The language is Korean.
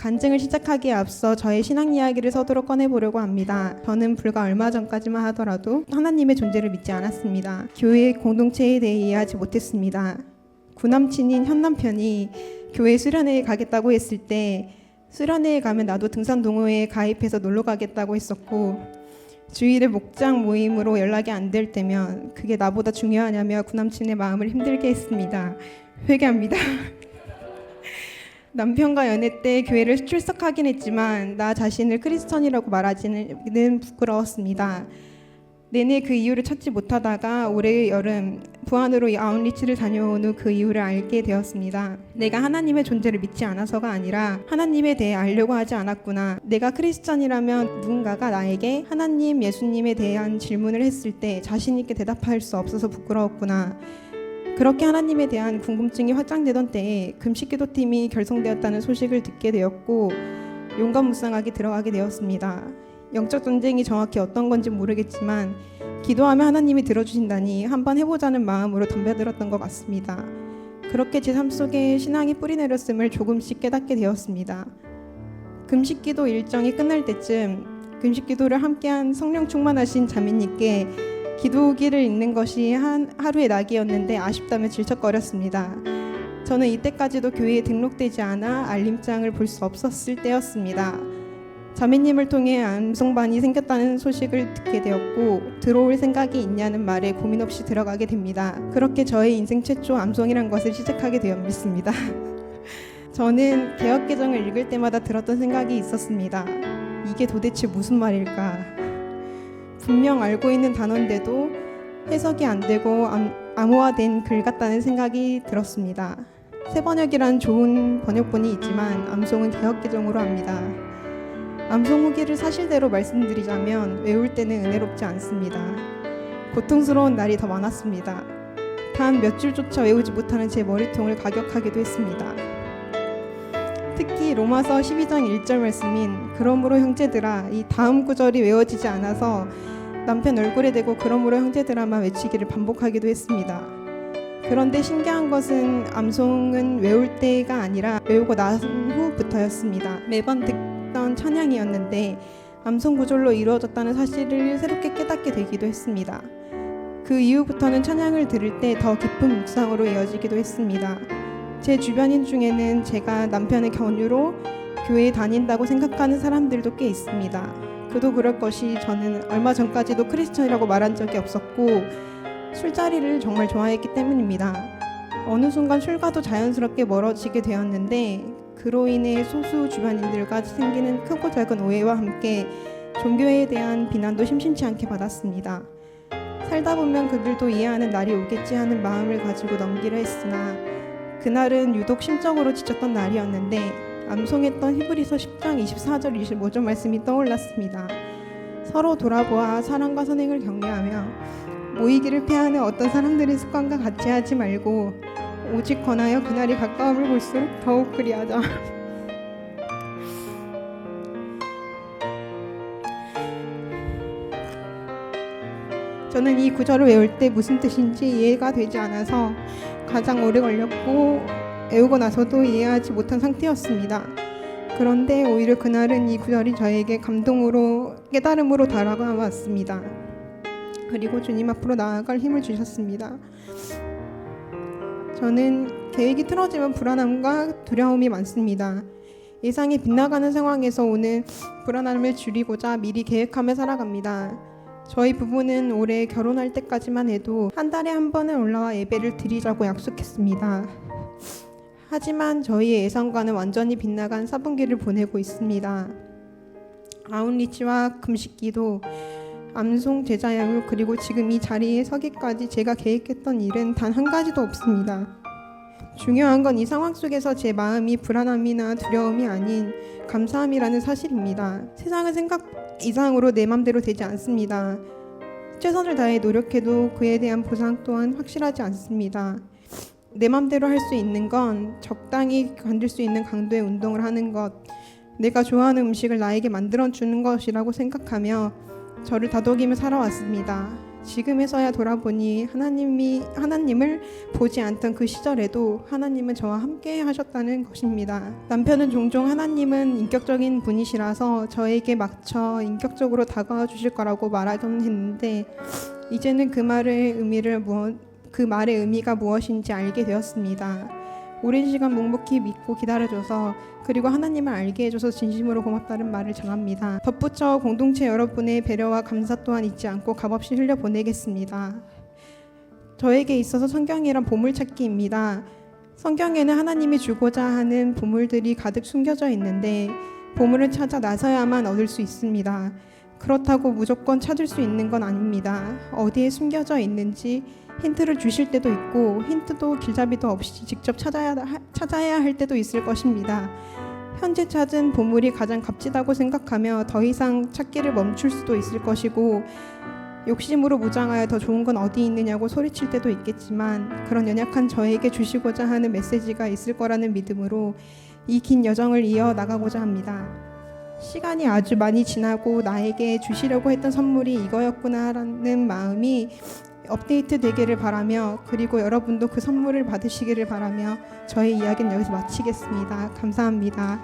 간증을 시작하기에 앞서 저의 신앙 이야기를 서두로 꺼내보려고 합니다. 저는 불과 얼마 전까지만 하더라도 하나님의 존재를 믿지 않았습니다. 교회 공동체에 대해 이해하지 못했습니다. 구남친인 현 남편이 교회 수련회에 가겠다고 했을 때 수련회에 가면 나도 등산 동호회에 가입해서 놀러 가겠다고 했었고, 주일에 목장 모임으로 연락이 안 될 때면 그게 나보다 중요하냐며 구남친의 마음을 힘들게 했습니다. 회개합니다. 남편과 연애 때 교회를 출석하긴 했지만 나 자신을 크리스천이라고 말하지는 부끄러웠습니다. 내내 그 이유를 찾지 못하다가 올해 여름 부안으로 아웃리치를 다녀온 후 그 이유를 알게 되었습니다. 내가 하나님의 존재를 믿지 않아서가 아니라 하나님에 대해 알려고 하지 않았구나. 내가 크리스천이라면 누군가가 나에게 하나님, 예수님에 대한 질문을 했을 때 자신 있게 대답할 수 없어서 부끄러웠구나. 그렇게 하나님에 대한 궁금증이 확장되던 때에 금식기도팀이 결성되었다는 소식을 듣게 되었고 용감 묵상하게 들어가게 되었습니다. 영적 전쟁이 정확히 어떤 건지 모르겠지만 기도하면 하나님이 들어주신다니 한번 해보자는 마음으로 덤벼들었던 것 같습니다. 그렇게 제 삶 속에 신앙이 뿌리 내렸음을 조금씩 깨닫게 되었습니다. 금식기도 일정이 끝날 때쯤 금식기도를 함께한 성령 충만하신 자매님께 기도기를 읽는 것이 하루의 낙이었는데 아쉽다며 질척거렸습니다. 저는 이때까지도 교회에 등록되지 않아 알림장을 볼 수 없었을 때였습니다. 자매님을 통해 암송반이 생겼다는 소식을 듣게 되었고 들어올 생각이 있냐는 말에 고민 없이 들어가게 됩니다. 그렇게 저의 인생 최초 암송이란 것을 시작하게 되어 믿습니다. 저는 개역개정을 읽을 때마다 들었던 생각이 있었습니다. 이게 도대체 무슨 말일까? 분명 알고 있는 단어인데도 해석이 안 되고 암호화된 글 같다는 생각이 들었습니다. 새번역이란 좋은 번역본이 있지만 암송은 개역개정으로 합니다. 암송 후기를 사실대로 말씀드리자면 외울 때는 은혜롭지 않습니다. 고통스러운 날이 더 많았습니다. 단 몇 줄조차 외우지 못하는 제 머리통을 가격하기도 했습니다. 특히 로마서 12장 1절 말씀인 그러므로 형제들아, 이 다음 구절이 외워지지 않아서 남편 얼굴에 대고 그러므로 형제들아만 외치기를 반복하기도 했습니다. 그런데 신기한 것은 암송은 외울 때가 아니라 외우고 난 후부터였습니다. 매번 듣던 찬양이었는데 암송 구절로 이루어졌다는 사실을 새롭게 깨닫게 되기도 했습니다. 그 이후부터는 찬양을 들을 때 더 깊은 묵상으로 이어지기도 했습니다. 제 주변인 중에는 제가 남편의 권유로 교회에 다닌다고 생각하는 사람들도 꽤 있습니다. 그도 그럴 것이 저는 얼마 전까지도 크리스천이라고 말한 적이 없었고 술자리를 정말 좋아했기 때문입니다. 어느 순간 술과도 자연스럽게 멀어지게 되었는데 그로 인해 소수 주변인들과 생기는 크고 작은 오해와 함께 종교에 대한 비난도 심심치 않게 받았습니다. 살다 보면 그들도 이해하는 날이 오겠지 하는 마음을 가지고 넘기려 했으나 그날은 유독 심적으로 지쳤던 날이었는데 암송했던 히브리서 10장 24절 25절 말씀이 떠올랐습니다. 서로 돌아보아 사랑과 선행을 격려하며 모이기를 패하는 어떤 사람들의 습관과 같이 하지 말고 오직 권하여 그날이 가까움을 볼수록 더욱 그리하자. 저는 이 구절을 외울 때 무슨 뜻인지 이해가 되지 않아서 가장 오래 걸렸고 외우고 나서도 이해하지 못한 상태였습니다. 그런데 오히려 그날은 이 구절이 저에게 감동으로 깨달음으로 다가왔습니다. 그리고 주님 앞으로 나아갈 힘을 주셨습니다. 저는 계획이 틀어지면 불안함과 두려움이 많습니다. 예상이 빗나가는 상황에서 오는 불안함을 줄이고자 미리 계획하며 살아갑니다. 저희 부부는 올해 결혼할 때까지만 해도 한 달에 한 번은 올라와 예배를 드리자고 약속했습니다. 하지만 저희의 예상과는 완전히 빗나간 4분기를 보내고 있습니다. 아웃리치와 금식기도, 암송 제자야육, 그리고 지금 이 자리에 서기까지 제가 계획했던 일은 단 한 가지도 없습니다. 중요한 건 이 상황 속에서 제 마음이 불안함이나 두려움이 아닌 감사함이라는 사실입니다. 세상은 생각 이상으로 내 맘대로 되지 않습니다. 최선을 다해 노력해도 그에 대한 보상 또한 확실하지 않습니다. 내 맘대로 할 수 있는 건 적당히 견딜 수 있는 강도의 운동을 하는 것, 내가 좋아하는 음식을 나에게 만들어주는 것이라고 생각하며 저를 다독이며 살아왔습니다. 지금에서야 돌아보니 하나님을 보지 않던 그 시절에도 하나님은 저와 함께 하셨다는 것입니다. 남편은 종종 하나님은 인격적인 분이시라서 저에게 막쳐 인격적으로 다가와 주실 거라고 말하곤 했는데 이제는 그 말의 의미가 무엇인지 알게 되었습니다. 오랜 시간 묵묵히 믿고 기다려줘서 그리고 하나님을 알게 해줘서 진심으로 고맙다는 말을 전합니다. 덧붙여 공동체 여러분의 배려와 감사 또한 잊지 않고 값없이 흘려보내겠습니다. 저에게 있어서 성경이란 보물찾기입니다. 성경에는 하나님이 주고자 하는 보물들이 가득 숨겨져 있는데 보물을 찾아 나서야만 얻을 수 있습니다. 그렇다고 무조건 찾을 수 있는 건 아닙니다. 어디에 숨겨져 있는지 힌트를 주실 때도 있고 힌트도 길잡이도 없이 직접 찾아야 할 때도 있을 것입니다. 현재 찾은 보물이 가장 값지다고 생각하며 더 이상 찾기를 멈출 수도 있을 것이고 욕심으로 무장하여 더 좋은 건 어디 있느냐고 소리칠 때도 있겠지만 그런 연약한 저에게 주시고자 하는 메시지가 있을 거라는 믿음으로 이 긴 여정을 이어 나가고자 합니다. 시간이 아주 많이 지나고 나에게 주시려고 했던 선물이 이거였구나라는 마음이 업데이트 되기를 바라며 그리고 여러분도 그 선물을 받으시기를 바라며 저의 이야기는 여기서 마치겠습니다. 감사합니다.